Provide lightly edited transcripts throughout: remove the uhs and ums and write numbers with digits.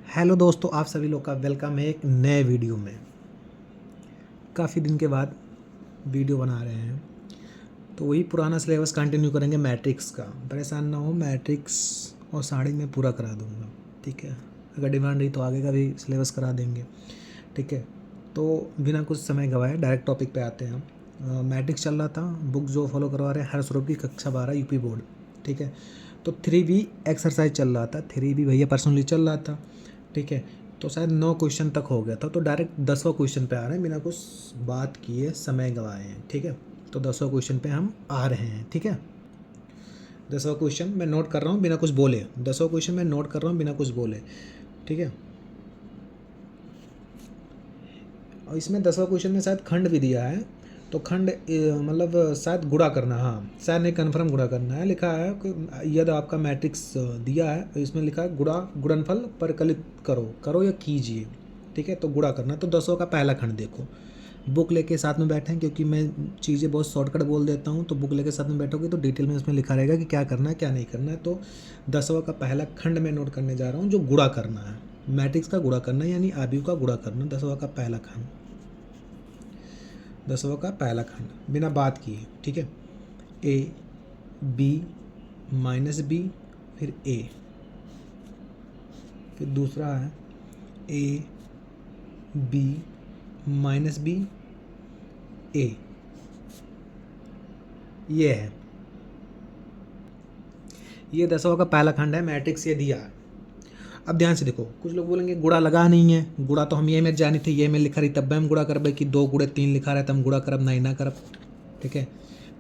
Hello दोस्तों, आप सभी लोग का वेलकम है एक नए वीडियो में। काफ़ी दिन के बाद वीडियो बना रहे हैं तो वही पुराना सिलेबस कंटिन्यू करेंगे मैट्रिक्स का। परेशान ना हो, मैट्रिक्स और साड़ी में पूरा करा दूंगा, ठीक है। अगर डिमांड रही तो आगे का भी सिलेबस करा देंगे, ठीक है। तो बिना कुछ समय गवाए डायरेक्ट टॉपिक पे आते हैं हम। मैट्रिक्स चल रहा था, बुक जो फॉलो करवा रहे हैं हर स्वरूप की कक्षा 12 यूपी बोर्ड, ठीक है। तो 3B एक्सरसाइज चल रहा था, 3B भैया पर्सनली चल रहा था, ठीक है। तो शायद 9 क्वेश्चन तक हो गया था, तो डायरेक्ट 10वां क्वेश्चन पे आ रहे हैं बिना कुछ बात किए समय गवाए हैं, ठीक है। तो 10वां क्वेश्चन पे हम आ रहे हैं, ठीक है। 10वां क्वेश्चन मैं नोट कर रहा हूँ बिना कुछ बोले, 10वां क्वेश्चन मैं नोट कर रहा हूँ बिना कुछ बोले, ठीक है। और इसमें 10वां क्वेश्चन में शायद खंड भी दिया है, तो खंड मतलब शायद गुणा करना, हाँ शायद नहीं, कन्फर्म गुणा करना है। लिखा है कि यदि आपका मैट्रिक्स दिया है, इसमें लिखा है गुणनफल परिकलित करो या कीजिए, ठीक है। तो गुणा करना, तो 10वां का पहला खंड देखो। बुक लेके साथ में बैठें, क्योंकि मैं चीज़ें बहुत शॉर्टकट बोल देता हूँ, तो बुक लेके साथ में बैठोगे तो डिटेल में उसमें लिखा रहेगा कि क्या करना है क्या नहीं करना है। तो 10वां का पहला खंड मैं नोट करने जा रहा हूँ, जो गुणा करना है, मैट्रिक्स का गुणा करना है, यानी आव्यूह का गुणा करना। 10वां का पहला खंड, 10वां का पहला खंड बिना बात किए, ठीक है। ए बी माइनस बी, फिर ए, फिर दूसरा है ए बी माइनस बी ए, ये है, ये 10वां का पहला खंड है, मैट्रिक्स ये दिया है। अब ध्यान से देखो, कुछ लोग बोलेंगे गुणा लगा नहीं है, गुणा तो हम ये में जानी थी, ये में लिखा रही तब हम गुणा करब कि 2 गुणे 3 लिखा रहा है, तब हम गुणा करब नहीं ना करब, ठीक है।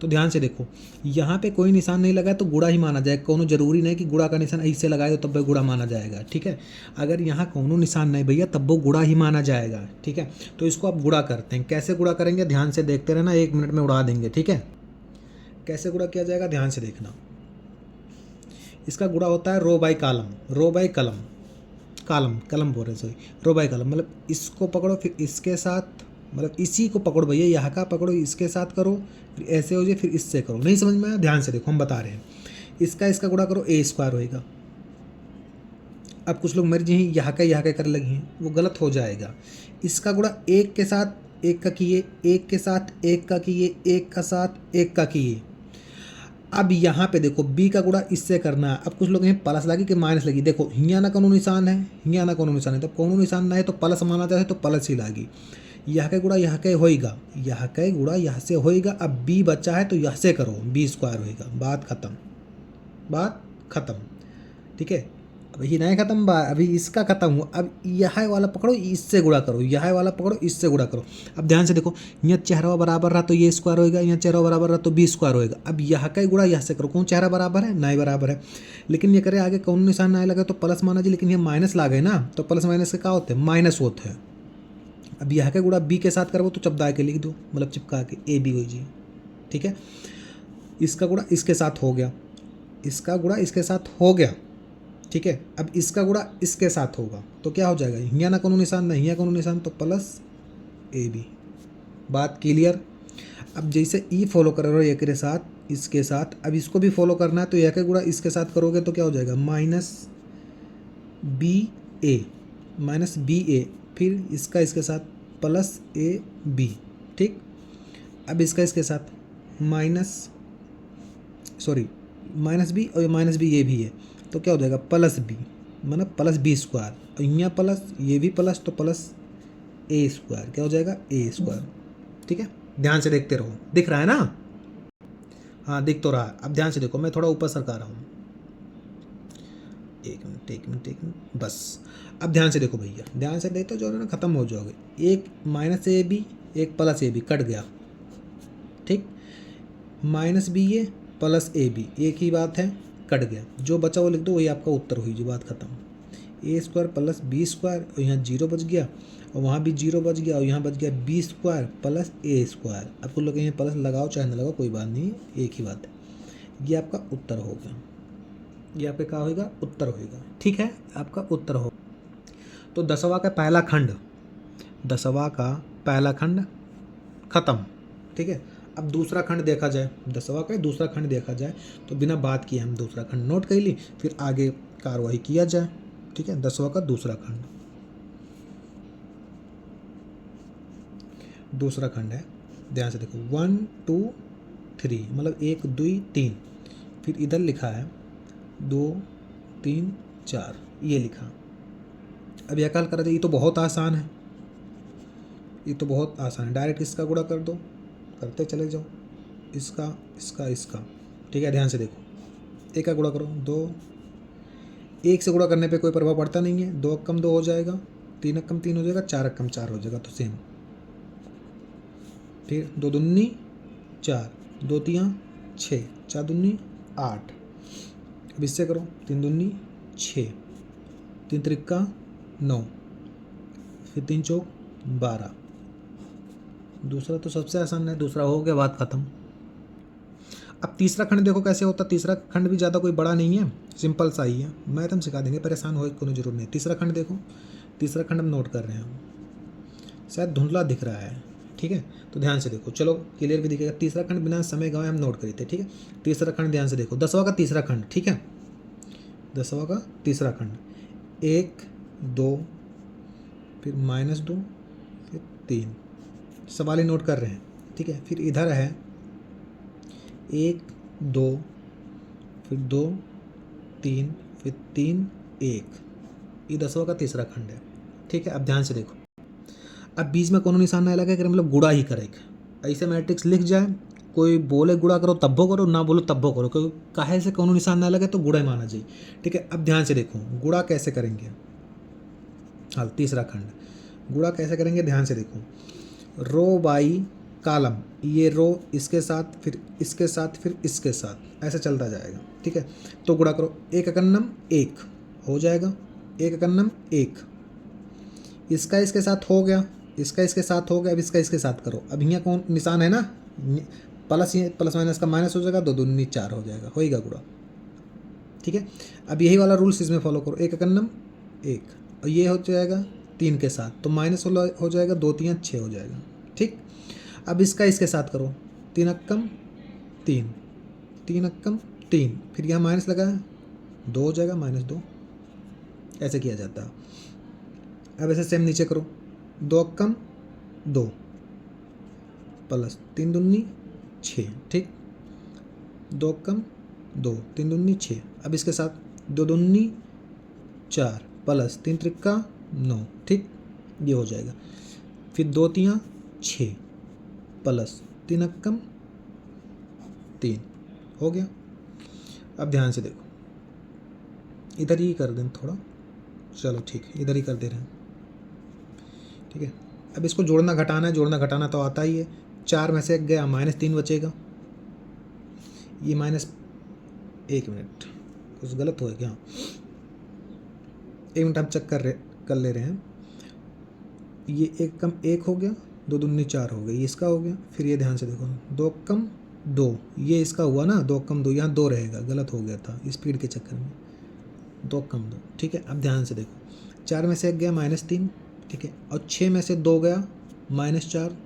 तो ध्यान से देखो, यहाँ पे कोई निशान नहीं लगा तो गुणा ही माना जाएगा। कोनो जरूरी नहीं कि गुणा का निशान ऐसे लगाए तो तब वो गुणा माना जाएगा, ठीक है। अगर यहाँ कोनो निशान नहीं भैया तब वो गुणा ही माना जाएगा, ठीक है। तो इसको आप गुणा करते हैं, कैसे गुणा करेंगे ध्यान से देखते रहना, 1 मिनट में उड़ा देंगे, ठीक है। कैसे गुणा किया जाएगा ध्यान से देखना। इसका गुणा होता है रो बाई कॉलम, रो बाई कलम, कलम बोल रहे सॉरी, रो बाई कलम। मतलब इसको पकड़ो फिर इसके साथ, मतलब इसी को पकड़ो भैया, यहाँ का पकड़ो इसके साथ करो, फिर ऐसे हो जाए, फिर इससे करो। नहीं समझ में आया, ध्यान से देखो हम बता रहे हैं। इसका गुणा करो, ए स्क्वायर होएगा। अब कुछ लोग मर जी यहाँ का कर लगे हैं, वो गलत हो जाएगा। इसका गुणा एक के साथ एक का किए, एक के साथ एक का किए, एक का साथ एक का किए। अब यहाँ पे देखो बी का गुणा इससे करना है। अब कुछ लोग हैं प्लस लगी कि माइनस लगी, देखो हियाँ ना कोनो निशान है, हियाँ ना कोनो निशान है, तो कोनो निशान ना है तो प्लस माना जाए तो प्लस ही लागी। यह का गुणा यह के होएगा, यह का गुणा यह से होएगा। अब बी बचा है तो यह से करो, बी स्क्वायर होएगा, बात खत्म, बात खत्म, ठीक है। अब ये नहीं खत्म बा, अभी इसका खत्म हुआ। अब यह वाला पकड़ो इससे गुणा करो, यह वाला पकड़ो इससे गुणा करो। अब ध्यान से देखो, यहाँ चेहरा बराबर रहा तो ये स्क्वायर होएगा, यहाँ चेहरा बराबर रहा तो बी स्क्वायर होएगा। अब यह का गुणा यह से करो, कौन चेहरा बराबर है, नहीं बराबर है, लेकिन ये करे आगे कौन निशान नहीं लगा तो प्लस माना जी, लेकिन ये माइनस लागे ना, तो प्लस माइनस के क्या होते हैं, माइनस होते हैं। अब यह का गुणा बी के साथ करो तो चपदा के लिख दो, मतलब चिपका के ए बी हो जी, ठीक है। इसका गुणा इसके साथ हो गया, इसका गुणा इसके साथ हो गया, ठीक है। अब इसका गुणा इसके साथ होगा तो क्या हो जाएगा, यहाँ ना कोनो निशान ना यहाँ कोनो निशान, तो प्लस ए बी, बात क्लियर। अब जैसे ई फॉलो कर रहे हो एक के साथ इसके साथ, अब इसको भी फॉलो करना है तो यह का गुणा इसके साथ करोगे तो क्या हो जाएगा, माइनस बी ए, माइनस बी ए, फिर इसका इसके साथ प्लस ए बी, ठीक। अब इसका इसके साथ माइनस, सॉरी माइनस बी, और माइनस बी ये भी है, तो क्या हो जाएगा प्लस बी, मतलब प्लस बी स्क्वायर, और यहाँ प्लस ये भी प्लस, तो प्लस ए स्क्वायर, क्या हो जाएगा ए स्क्वायर, ठीक है। ध्यान से देखते रहो, दिख रहा है ना, हाँ दिख तो रहा है। अब ध्यान से देखो, मैं थोड़ा ऊपर सरका रहा हूँ, एक मिनट एक मिनट एक मिनट बस। अब ध्यान से देखो भैया, ध्यान से देखते जो है ना खत्म हो जाओगे, एक माइनस ए बी एक प्लस ए बी कट गया, ठीक। Minus B A plus A B एक ही बात है, कट गया, जो बचा वो लिख दो, वही आपका उत्तर हुई, जो बात खत्म। ए स्क्वायर प्लस बी स्क्वायर, और यहाँ जीरो बच गया, और वहाँ भी जीरो बच गया, और यहाँ बच गया बी स्क्वायर प्लस ए स्क्वायर। अब कुछ लोग यहाँ प्लस लगाओ चाहे ना लगाओ कोई बात नहीं, एक ही बात है। ये आपका उत्तर होगा, ये आपका क्या होगा, उत्तर होगा, ठीक है, आपका उत्तर हो। तो 10वां का पहला खंड, 10वां का पहला खंड खत्म, ठीक है। अब दूसरा खंड देखा जाए, 10वां का दूसरा खंड देखा जाए, तो बिना बात किए हम दूसरा खंड नोट कर ली, फिर आगे कार्रवाई किया जाए, ठीक है, 10वां का दूसरा खंड, दूसरा खंड है, ध्यान से देखो 1 2 3 मतलब 1 2 3, फिर इधर लिखा है 2 3 4, ये लिखा। अब यह काल करा जाए, ये तो बहुत आसान है, ये तो बहुत आसान है, डायरेक्ट इसका गुणा कर दो, करते चले जाओ, इसका इसका इसका, ठीक है। ध्यान से देखो, एक का गुणा करो, दो, एक से गुणा करने पे कोई प्रभाव पड़ता नहीं है, 2 कम 2 हो जाएगा, 3 कम 3 हो जाएगा, 4 कम 4 हो जाएगा, तो सेम। फिर 2 दूनी 4, 2 तियाँ 6, 4 दूनी 8, अब इससे करो, 3 दूनी 6, 3 त्रिक्का 9, फिर 3 चौक 12। दूसरा तो सबसे आसान है, दूसरा हो गया, बात खत्म। अब तीसरा खंड देखो कैसे होता है। तीसरा खंड भी ज़्यादा कोई बड़ा नहीं है, सिंपल सा ही है, मैथ हम सिखा देंगे, परेशान हो कोई जरूर नहीं। तीसरा खंड देखो, तीसरा खंड हम नोट कर रहे हैं, शायद धुंधला दिख रहा है, ठीक है, तो ध्यान से देखो, चलो क्लियर भी दिखेगा। तीसरा खंड बिना समय गवाए हम नोट करी थे, ठीक है। तीसरा खंड ध्यान से देखो, 10वां का तीसरा खंड, ठीक है, 10वां का तीसरा खंड, 1 2, फिर -2, फिर 3, सवाल ही नोट कर रहे हैं, ठीक है। फिर इधर है 1 2, फिर 2 3, फिर 3 1, ये 10वां का तीसरा खंड है, ठीक है। अब ध्यान से देखो, अब बीच में कोनो निशान ना लगे, मतलब गुणा ही करेगा, ऐसे मैट्रिक्स लिख जाए, कोई बोले गुणा करो तब्बो करो, ना बोलो तब्बो करो, क्योंकि काहे से कोनो निशान ना लगे तो गुणा ही माना जाए, ठीक है। अब ध्यान से देखो, गुणा कैसे करेंगे, हाँ तीसरा खंड, गुणा कैसे करेंगे, ध्यान से देखो, रो बाई कॉलम, ये रो इसके साथ, फिर इसके साथ, फिर इसके साथ, ऐसे चलता जाएगा, ठीक है। तो गुणा करो, 1 एकन्नम 1 हो जाएगा, 1 एकन्नम 1, इसका इसके साथ हो गया, इसका इसके साथ हो गया, अब इसका इसके साथ करो, अब यहाँ कौन निशान है ना, प्लस, ये प्लस माइनस का माइनस हो जाएगा, 2 दूनी 4 हो जाएगा, होएगा गुणा, ठीक है। अब यही वाला रूल्स इसमें फॉलो करो, 1 एकन्नम 1, और ये हो जाएगा 3 के साथ, तो माइनस हो जाएगा, 2 3 6 हो जाएगा, ठीक। अब इसका इसके साथ करो, 3 अक्कम 3, 3 अक्कम 3, फिर यहाँ माइनस लगा, 2 हो जाएगा, -2, ऐसे किया जाता है। अब ऐसे सेम नीचे करो, 2 अक्कम 2, प्लस 3 दूनी 6, ठीक, 2 अक्कम 2, 3 दूनी 6, अब इसके साथ 2 दूनी 4, प्लस 3 त्रिक्का 9, ठीक, ये हो जाएगा। फिर 2 तियाँ 6, प्लस 3 अक्कम 3, हो गया। अब ध्यान से देखो, इधर ही कर दें थोड़ा, चलो ठीक है, इधर ही कर दे रहे हैं, ठीक है। अब इसको जोड़ना घटाना है, जोड़ना घटाना तो आता ही है, 4 में से 1 गया, -3 बचेगा, ये -1 मिनट, कुछ गलत हो गया, 1 मिनट हम चेक कर ले रहे हैं, ये 1 कम 1 हो गया, 2 दूनी 4 हो गई, ये इसका हो गया। फिर ये ध्यान से देखो, 2 कम 2, ये इसका हुआ ना, 2 कम 2, यहाँ 2 रहेगा, गलत हो गया था स्पीड के चक्कर में, 2 कम 2, ठीक है। अब ध्यान से देखो, 4 में से 1 गया -3, ठीक है, और 6 में से 2 गया -4,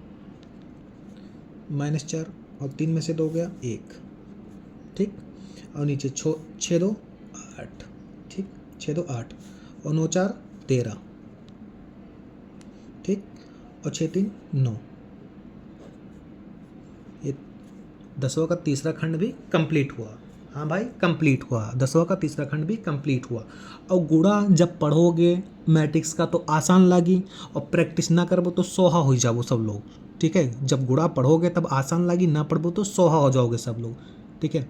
और 3 में से 2 गया 1, ठीक, और नीचे 6 2 8, ठीक, 6 2 8, और 9 4 13, ठीक, और 6 3 9, ये 10वां का तीसरा खंड भी कंप्लीट हुआ। हाँ भाई, कंप्लीट हुआ, 10वां का तीसरा खंड भी कंप्लीट हुआ। और गुणा जब पढ़ोगे मैट्रिक्स का तो आसान लगी, और प्रैक्टिस ना करबो तो सोहा हो जाओ सब लोग, ठीक है। जब गुणा पढ़ोगे तब आसान लगी, ना पढ़बो तो सोहा हो जाओगे सब लोग, ठीक है।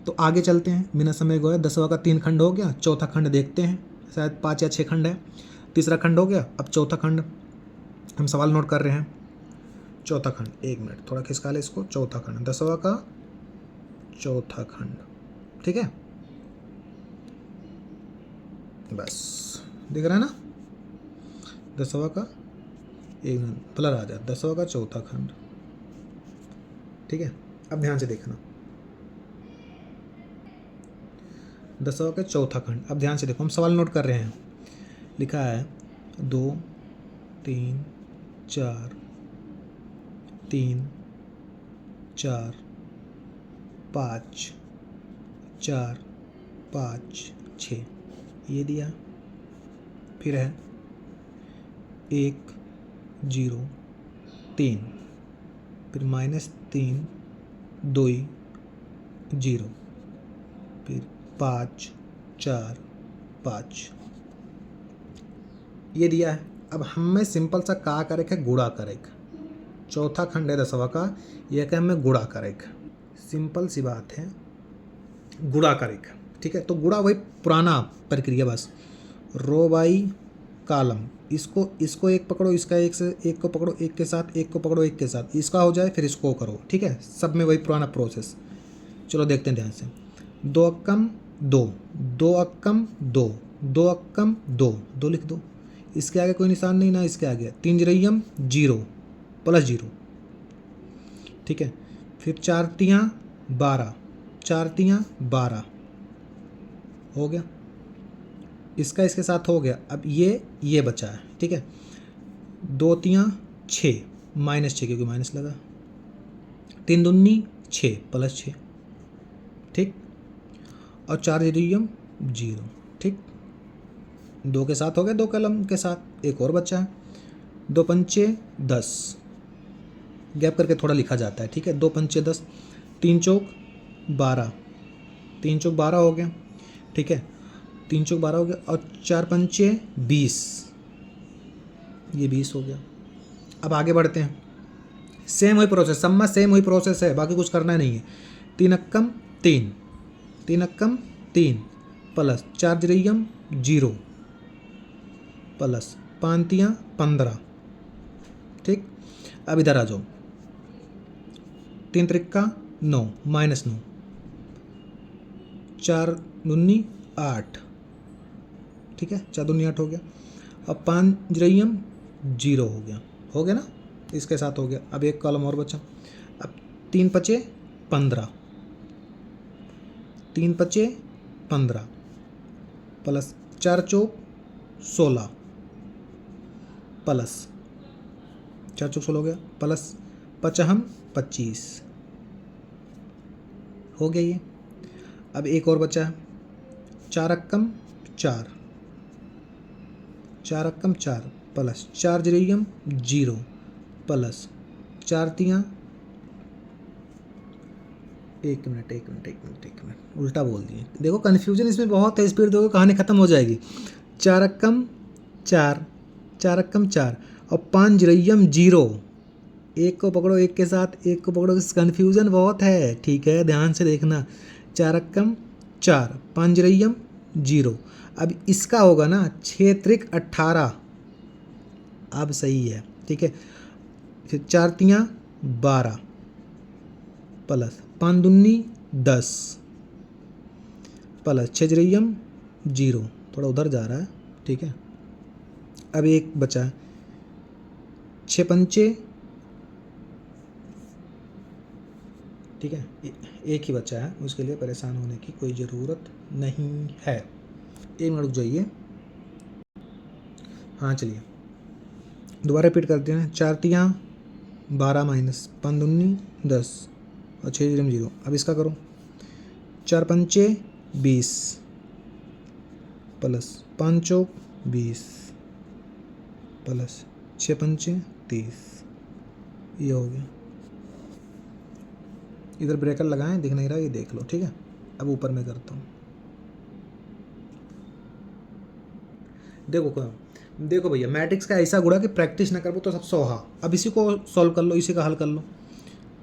तो आगे चलते हैं, बिना समय गए, 10वां का 3 खंड हो गया, चौथा खंड देखते हैं, शायद 5 या 6 खंड है। तीसरा खंड हो गया, अब चौथा खंड हम सवाल नोट कर रहे हैं। चौथा खंड, 1 मिनट थोड़ा खिसका ले इसको, चौथा खंड, 10वां का चौथा खंड, ठीक है, बस दिख रहा है ना, 10वां का, 1 मिनट ब्लर आ जाए, 10वां का चौथा खंड, ठीक है। अब ध्यान से देखना, 10वां का चौथा खंड, अब ध्यान से देखो, हम सवाल नोट कर रहे हैं, लिखा है 2 3 4 3 4 5 4 5 6, ये दिया, फिर है 1 0 3, फिर -3 2 0, फिर 5 4 5, ये दिया है। अब हमें सिंपल सा का करेक है गुणा करेक, चौथा खंड है 10वां का, यह क्या हमें गुणा करेक, सिंपल सी बात है गुणा करेक। ठीक है, तो गुणा वही पुराना प्रक्रिया, बस रो बाई कॉलम, इसको एक पकड़ो, इसका एक को पकड़ो एक के साथ, एक को पकड़ो एक के साथ, इसका हो जाए फिर इसको करो। ठीक है, सब में वही पुराना प्रोसेस। चलो देखते हैं ध्यान से। 2 अक्कम 2, 2 अक्कम 2, 2 अक्कम 2, 2 लिख दो, इसके आगे कोई निशान नहीं ना इसके आगे। 3 जरयम 0 + 0। ठीक है, फिर 4 तियाँ 12, 4 तियाँ 12 हो गया, इसका इसके साथ हो गया। अब ये बचा है। ठीक है, 2 तियाँ 6 -6 क्योंकि माइनस लगा, 3 दूनी 6 + 6। ठीक, और 4 जरियम 0। ठीक, 2 के साथ हो गया, 2 कलम के साथ एक और बचा है। 2 पंचे 10, गैप करके थोड़ा लिखा जाता है। ठीक है, 2 पंचे 10, 3 चौक 12, 3 चौक 12 हो गया। ठीक है, 3 चौक 12 हो गया, और 4 पंचे 20, ये 20 हो गया। अब आगे बढ़ते हैं, सेम वही प्रोसेस, सब में सेम वही प्रोसेस है, बाकी कुछ करना नहीं है। 3 अक्कम 3, 3 अक्कम 3 + 4 जरयम 0 + 5 तियाँ 15। ठीक, अब इधर आ जाओ, 3 त्रिक्का 9 -9, 4 दूनी 8। ठीक है, 4 दूनी 8 हो गया। अब 5 जरयम 0 हो गया ना, इसके साथ हो गया। अब एक कॉलम और बचा। अब 3 पचे 15, 3 पचे 15 + 4 चौक 16 + 4 चौक 16 हो गया, + 55 25 हो गया ये। अब एक और बचा है, 4 अक्कम 4, 4 अक्कम 4 + 4 जरयम 0 + 4 तियाँ, एक मिनट उल्टा बोल दिए। देखो कन्फ्यूजन इसमें बहुत है, स्पीड दोगे कहानी खत्म हो जाएगी। 4 अक्कम 4, 4 अक्कम 4 और 5 जरयम 0, एक को पकड़ो एक के साथ, एक को पकड़ो, कन्फ्यूजन बहुत है। ठीक है, ध्यान से देखना। 4 अक्कम 4, 5 जरयम 0। अब इसका होगा ना 6 त्रिक 18, अब सही है। ठीक है, फिर 4 तियाँ 12 + 5 दूनी 10 + 6 जरयम 0, थोड़ा उधर जा रहा है। ठीक है, अब एक बचा है, 6 पंचे। ठीक है, एक ही बचा है, उसके लिए परेशान होने की कोई ज़रूरत नहीं है। 1 मिनट रुक जाइए। हाँ चलिए दोबारा रिपीट करते हैं। 4 तियाँ 12 - 5 दूनी 10 और 6 जरयम 0। अब इसका करो, 4 पंचे 20 + 5 चौक 20 + 6 पंचे 30, ये हो गया। इधर ब्रेकर लगाएं, दिख नहीं रहा, ये देख लो। ठीक है, अब ऊपर में करता हूँ। देखो भैया, मैट्रिक्स का ऐसा गुणा कि प्रैक्टिस ना करो तो सब सोहा। अब इसी को सॉल्व कर लो, इसी का हल कर लो।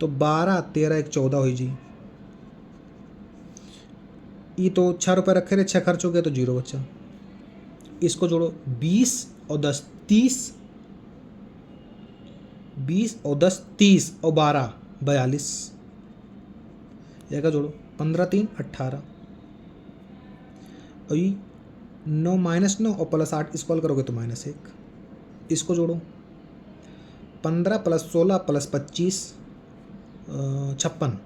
तो 12 13 1 14 हो जी। ये तो 6 रुपये रखे रहे, 6 खर्च हो गया तो 0 बचा। इसको जोड़ो, 20 और 10 30, 20 और 10 30 और 12 42। एक जोड़ो, 15 3 18 और ये 9 -9 और +8, इसको हल करोगे तो -1। इसको जोड़ो, 15 + 16 + 25 56,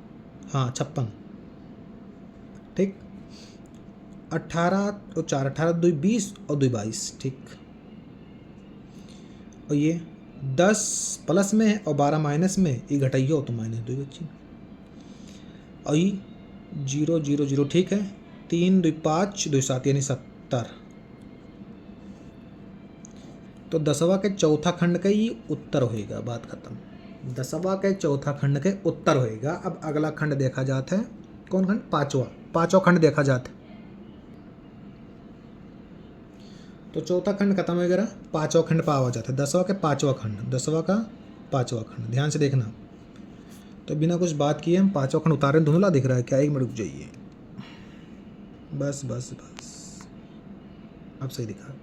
हाँ 56। ठीक, 18 और 4 18 2 20 और 2 22। ठीक, और ये 10 प्लस में है और 12 माइनस में, ये घटाइए हो तो -2 बची। और ये 0 0 0। ठीक है, 3 2 5 2 7 यानी 70। तो 10वां के चौथा खंड का ही उत्तर होएगा, बात खत्म। 10वां के चौथा खंड के उत्तर होएगा। अब अगला खंड देखा जाता है, कौन खंड? पांचवा खंड देखा जाता है। तो चौथा खंड खत्म हो गया, पांचवा खंड पर आ जाता है। 10वां के पांचवा खंड, 10वां का पांचवा खंड, ध्यान से देखना। तो बिना कुछ बात किए हम पांचवा खंड उतारे। धुंधला दिख रहा है क्या? एक मिनट रुक जाइए, बस बस बस, अब सही दिखा।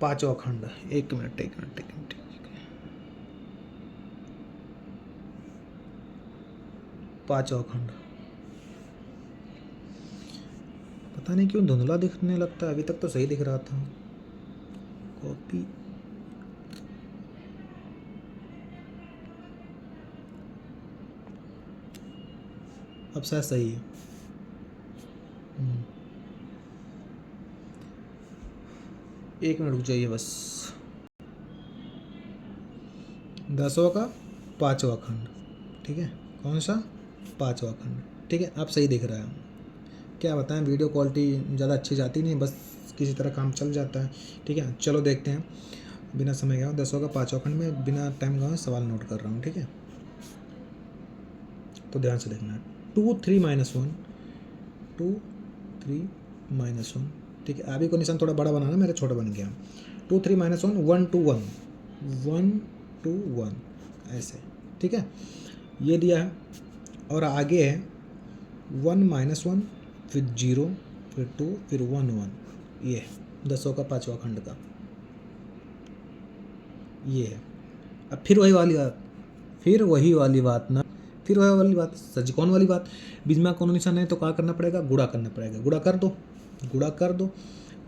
पांचवा खंड, एक मिनट। पांचवा खंड, पता नहीं क्यों धुंधला दिखने लगता है, अभी तक तो सही दिख रहा था। कॉपी, अब शायद सही है। एक मिनट रुक जाइए बस। 10वां का पांचवा खंड, ठीक है, कौन सा? पांचवा खंड, ठीक है, अब सही दिख रहा है। क्या बताएं, वीडियो क्वालिटी ज़्यादा अच्छी जाती नहीं, बस किसी तरह काम चल जाता है, ठीक है। चलो देखते हैं, बिना समय गया 10वां का पांचवा खंड में बिना टाइम गया सवाल नोट कर रहा हूँ, ठीक है। तो ध्यान से देखना है। 2 3 -1, 2 3 -1, ठीक है। अभी को निशान थोड़ा बड़ा बनाना, मेरा छोटा बन गया। 2 3 -1 1 2 1 1 2 1, ऐसे, ठीक है, ये दिया है। और आगे है 1 -1, फिर 0, फिर 2, फिर 1 1, ये 10वां का पांचवा खंड का ये है। अब फिर वही वाली बात, सच कौन वाली बात, बीच में कौन निशान है तो क्या करना पड़ेगा? गुणा करना पड़ेगा। गुणा कर दो,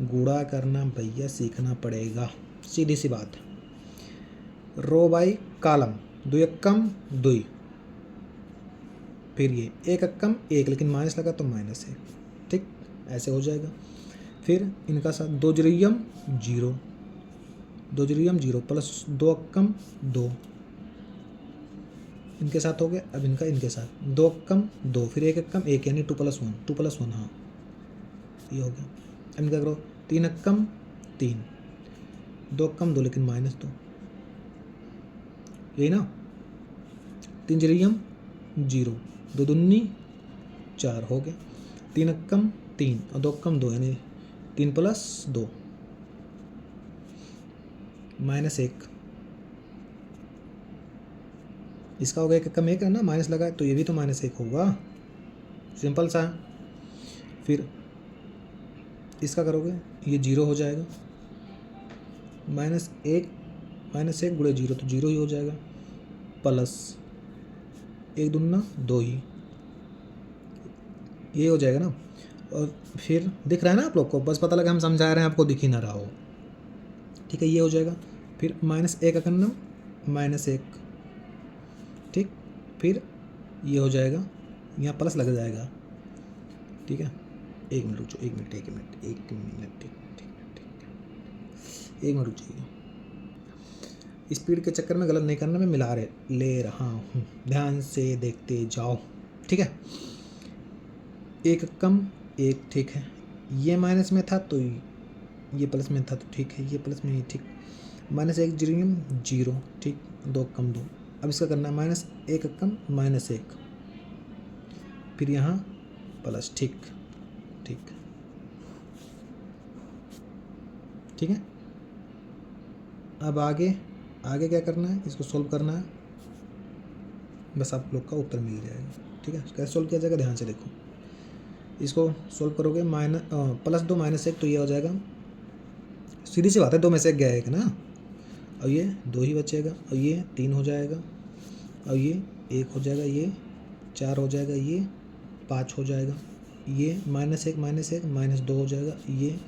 गुणा करना भैया सीखना पड़ेगा, सीधी सी बात। रो बाई कॉलम, 2 एकम 2, फिर ये 1 एकम 1, लेकिन माइनस लगा तो -1, ठीक, ऐसे हो जाएगा। फिर इनका साथ 2 जीरियम 0, 2 जीरियम 0 प्लस 2 एकम 2, इनके साथ हो गया। अब इनका इनके साथ 2 एकम 2, फिर 1 एकम 1, यानी 2 + 1, 2 + 1, हाँ ये हो गया। अब इनका करो 3 एकम 3, 2 एकम 2, लेकिन -2, यही ना। 3 जीरियम 0, 2 दूनी 4 हो गया। 3 एकम 3 और 2 एकम 2, यानी 3 + 2 -1, इसका हो गया 1 एकम 1 है ना, माइनस लगा है तो ये भी तो -1 होगा, सिंपल सा है। फिर इसका करोगे ये 0 हो जाएगा, -1 गुणे 0 तो 0 ही हो जाएगा, प्लस 1 दूना 2 ही, ये हो जाएगा ना। और फिर दिख रहा है ना आप लोग को, बस पता लगा हम समझा रहे हैं, आपको दिख ही ना रहा हो, ठीक है, ये हो जाएगा। फिर -1 का करना -1, ठीक, फिर ये हो जाएगा, यहाँ प्लस लग जाएगा, ठीक है। एक मिनट रुक जाओ, एक मिनट रुक जाइए, स्पीड के चक्कर में गलत नहीं करना, मैं ले रहा हूँ, ध्यान से देखते जाओ, ठीक है। 1 एकम 1, ठीक है, ये माइनस में था तो ये प्लस में था तो ठीक है, ये प्लस में ही, ठीक। -1 जीरियम 0, ठीक, 2 एकम 2। अब इसका करना है -1 एकम -1, फिर यहाँ प्लस, ठीक है। अब आगे क्या करना है, इसको सोल्व करना है, बस आप लोग का उत्तर मिल जाएगा, ठीक है। कैसे सोल्व किया जाएगा, ध्यान से देखो। इसको सोल्व करोगे +2 -1, तो ये हो जाएगा, सीधी सी बात है, 2 में से 1 गया 1 ना, और ये 2 ही बचेगा, और ये 3 हो जाएगा, और ये 1 हो जाएगा, ये 4 हो जाएगा, ये 5 हो जाएगा, ये -1 -2 हो जाएगा, ये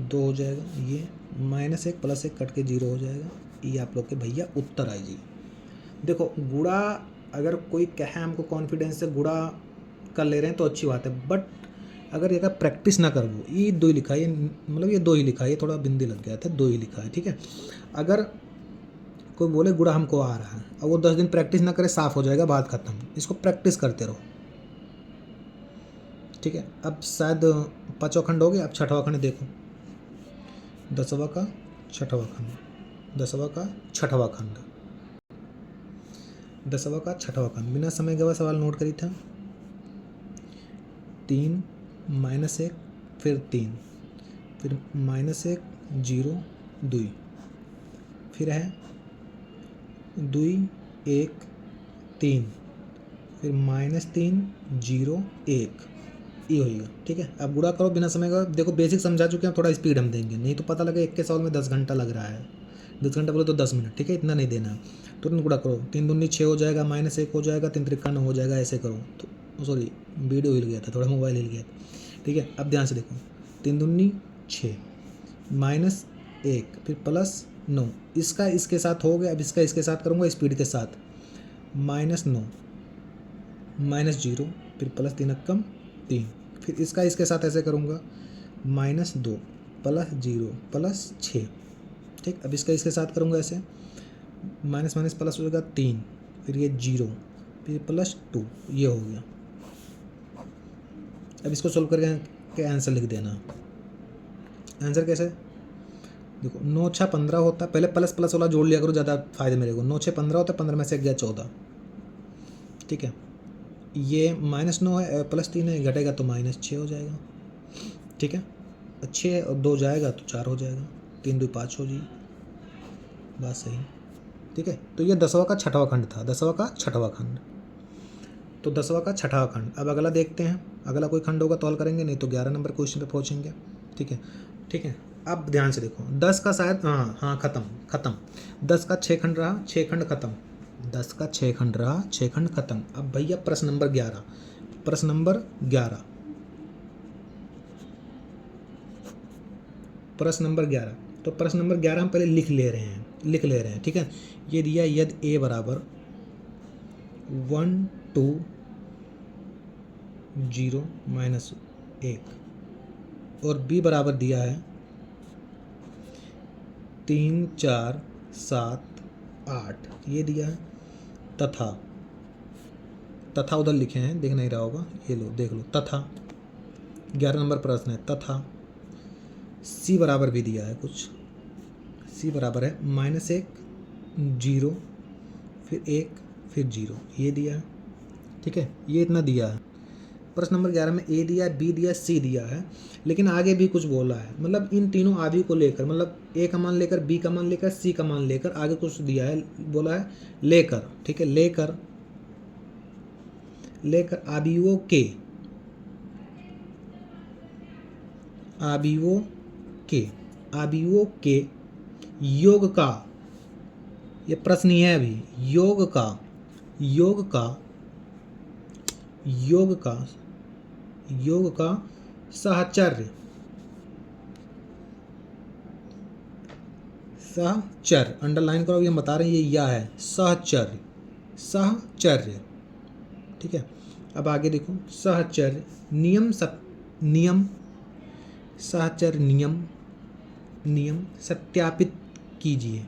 2 हो जाएगा, ये -1 + 1 कट के 0 हो जाएगा। ये आप लोग के भैया उत्तर आई जी। देखो गुणा अगर कोई कहे हमको कॉन्फिडेंस से गुणा कर ले रहे हैं तो अच्छी बात है, बट अगर ये प्रैक्टिस ना कर वो, ये 2 ही लिखा है, मतलब ये 2 ही लिखा है, ये थोड़ा बिंदी लग गया था, 2 ही लिखा है, ठीक है। अगर कोई बोले गुणा हमको आ रहा है और वो 10 दिन प्रैक्टिस ना करे, साफ हो जाएगा, बात खत्म। इसको प्रैक्टिस करते रहो, ठीक है। अब शायद 5वां खंड हो गया, अब 6वां खंड देखो, 10वां का छठवां खंड, 10वां का छठवां खंड, 10वां का छठवां खंड। बिना समय गवाए सवाल नोट करी था। 3 -1 फिर 3 फिर -1 0 2 फिर है 2 1 3 फिर -3 0 1, ये होएगा। ठीक है, अब गुणा करो बिना समय का। देखो बेसिक समझा चुके हैं, थोड़ा स्पीड हम देंगे, नहीं तो पता लगे एक के सवाल में 10 घंटा लग रहा है। 10 घंटा बोले तो 10 मिनट। ठीक है, इतना नहीं देना। तुरंत गुणा करो, 3 दूनी 6 हो जाएगा, -1 हो जाएगा, 3 त्रिका 9 हो जाएगा। ऐसे करो तो सॉरी वीडियो हिल गया था, थोड़ा मोबाइल हिल गया था। ठीक है, अब ध्यान से देखो, 3 दूनी 6 -1 फिर +9, इसका इसके साथ हो गया। अब इसका इसके साथ करूँगा स्पीड के साथ, -9 -0 फिर +3 अक्कम 3 फिर इसका इसके साथ ऐसे करूँगा, -2 +0 +6। ठीक, अब इसका इसके साथ करूँगा ऐसे, माइनस माइनस प्लस हो जाएगा 3 फिर ये 0 फिर +2, ये हो गया। अब इसको सोल्व करके आंसर लिख देना। आंसर कैसे, देखो 9 6 15 होता है, पहले प्लस प्लस वाला जोड़ लिया करो, ज़्यादा फायदे मेरे को। 9 6 15 होता है, 15 में से गया 14। ठीक है, ये -9 है, +3 है, घटेगा तो -6 हो जाएगा। ठीक है, 6 और 2 जाएगा तो 4 हो जाएगा, 3 2 5 हो जी, बात सही। ठीक है, तो ये 10वां का छठवां खंड था, 10वां का छठवां खंड। तो 10वां का छठवां खंड। अब अगला देखते हैं, अगला कोई खंड होगा तो हल करेंगे, नहीं तो 11 नंबर क्वेश्चन पे पहुंचेंगे। ठीक है, ठीक है, अब ध्यान से देखो, 10 का शायद हाँ खत्म 10 का 6 खंड रहा, 6 खंड खत्म, 10 का 6 खंड रहा, 6 खंड खत्म। अब भैया प्रश्न नंबर 11, प्रश्न नंबर 11, प्रश्न नंबर 11। तो प्रश्न नंबर 11 हम पहले लिख ले रहे हैं। ठीक है, ये दिया यदि a बराबर 1 2 0 -1 और b बराबर दिया है 3 4 7 8, ये दिया है। तथा उधर लिखे हैं, देख नहीं रहा होगा, ये लो देख लो, तथा 11 नंबर प्रश्न है। तथा c बराबर भी दिया है कुछ, c बराबर है -1 0 फिर 1 फिर 0, ये दिया है। ठीक है, ये इतना दिया है। प्रश्न नंबर 11 में a दिया है, b दिया है, c दिया है, लेकिन आगे भी कुछ बोला है। मतलब इन तीनों आदि को लेकर, मतलब a का मान लेकर, b का मान लेकर, c का मान लेकर आगे कुछ दिया है, बोला है लेकर। ठीक है, लेकर आदियों के योग का, ये प्रश्न ही है अभी, योग का सहचर्य अंडरलाइन करो, ये हम बता रहे हैं, ये या है सहचर्य। ठीक है, अब आगे देखो, सहचर्य सहचर्य नियम सत्यापित कीजिए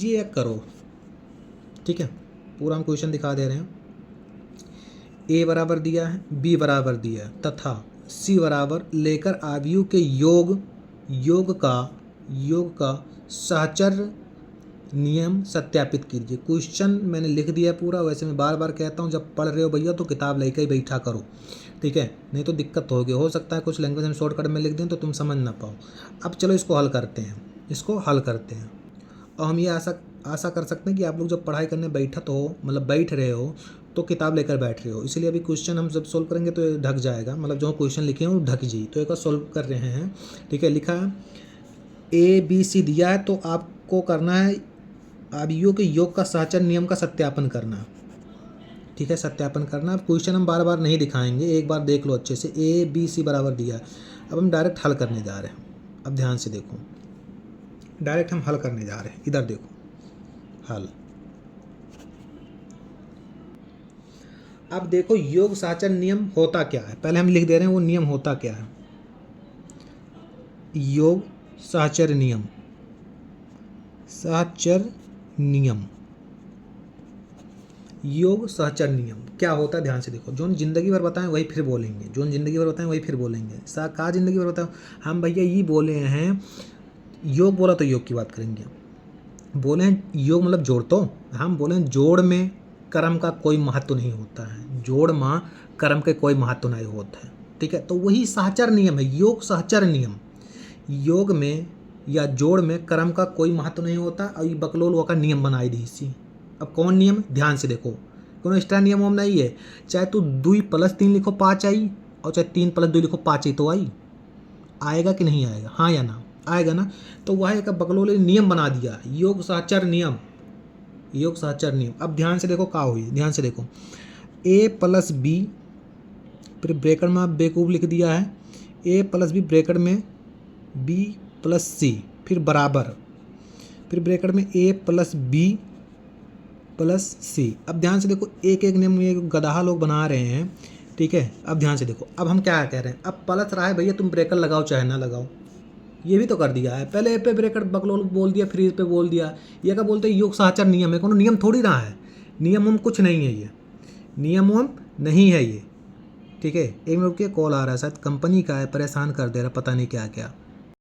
या करो। ठीक है, पूरा हम क्वेश्चन दिखा दे रहे हैं। a बराबर दिया है, b बराबर दिया है, तथा c बराबर लेकर आदियों के योग का सहचर्य नियम सत्यापित कीजिए। क्वेश्चन मैंने लिख दिया है पूरा। वैसे मैं बार बार कहता हूँ, जब पढ़ रहे हो भैया तो किताब लेकर ही बैठा करो। ठीक है, नहीं तो दिक्कत होगी, हो सकता है कुछ लैंग्वेज हम शॉर्टकट में लिख दें तो तुम समझ ना पाओ। अब चलो इसको हल करते हैं, और हम ये आशा कर सकते हैं कि आप लोग जब पढ़ाई करने बैठ रहे हो तो किताब लेकर बैठ रहे हो। इसलिए अभी क्वेश्चन हम जब सोल्व करेंगे तो ये ढक जाएगा, मतलब जो क्वेश्चन लिखे हैं वो ढक जी। तो एक बार सोल्व कर रहे हैं। ठीक है, लिखा है ABC दिया है, तो आपको करना है आदियों के योग का सहचर नियम का सत्यापन करना। ठीक है, सत्यापन करना। अब क्वेश्चन हम बार बार नहीं दिखाएंगे, एक बार देख लो अच्छे से। ABC बराबर दिया है, अब हम डायरेक्ट हल करने जा रहे हैं। अब ध्यान से देखो, डायरेक्ट हम हल करने जा रहे हैं। इधर देखो, हल। अब देखो योग सहचर नियम होता क्या है, पहले हम लिख दे रहे हैं वो नियम होता क्या है। योग सहचर नियम योग सहचर नियम क्या होता है, ध्यान से देखो। जो जिंदगी भर बताएं वही फिर बोलेंगे, जो जिंदगी भर बताएं वही फिर बोलेंगे। कहा जिंदगी भर बताओ, हम भैया ये बोले हैं, योग बोला तो योग की बात करेंगे। बोले हैं योग मतलब जोड़, तो हम बोले जोड़ में कर्म का कोई महत्व नहीं होता है, जोड़ में कर्म के कोई महत्व नहीं होता है, ठीक है। तो वही सहचर नियम है, योग सहचर नियम। योग में या जोड़ में कर्म का कोई महत्व नहीं होता, और ये बकलोल का नियम बनाई दी इसी। अब कौन नियम, ध्यान से देखो, कोनो एक्स्ट्रा नियम हम नहीं है। चाहे तू 2 + 3 लिखो 5 आई, और चाहे 3 + 2 लिखो 5 ही तो आई, आएगा कि नहीं आएगा, हाँ या ना, आएगा ना। तो वह एक बकलोल ने नियम बना दिया, योग सहचर नियम, योग सहचर नियम। अब ध्यान से देखो क्या हुई, ध्यान से देखो, a + b, फिर ब्रैकेट में आप बेवकूफ़ लिख दिया है, a + b ब्रैकेट में b + c, फिर बराबर, फिर ब्रैकेट में a + b + c। अब ध्यान से देखो, एक एक नियम ये गधा लोग बना रहे हैं, ठीक है। अब ध्यान से देखो, अब हम क्या कह रहे हैं, अब पलट रहा है भैया, तुम ब्रेकर लगाओ चाहे ना लगाओ, ये भी तो कर दिया है। पहले ए पे ब्रेकर बकलोल बोल दिया, फिर इस पे बोल दिया। ये क्या बोलते हैं, योग सहचर नियम है, कोनो नियम थोड़ी रहा है, नियम हम कुछ नहीं है, ये नियम हम नहीं है ये, ठीक है। 1 मिनट के कॉल आ रहा है, शायद कंपनी का है, परेशान कर दे रहा, पता नहीं क्या क्या।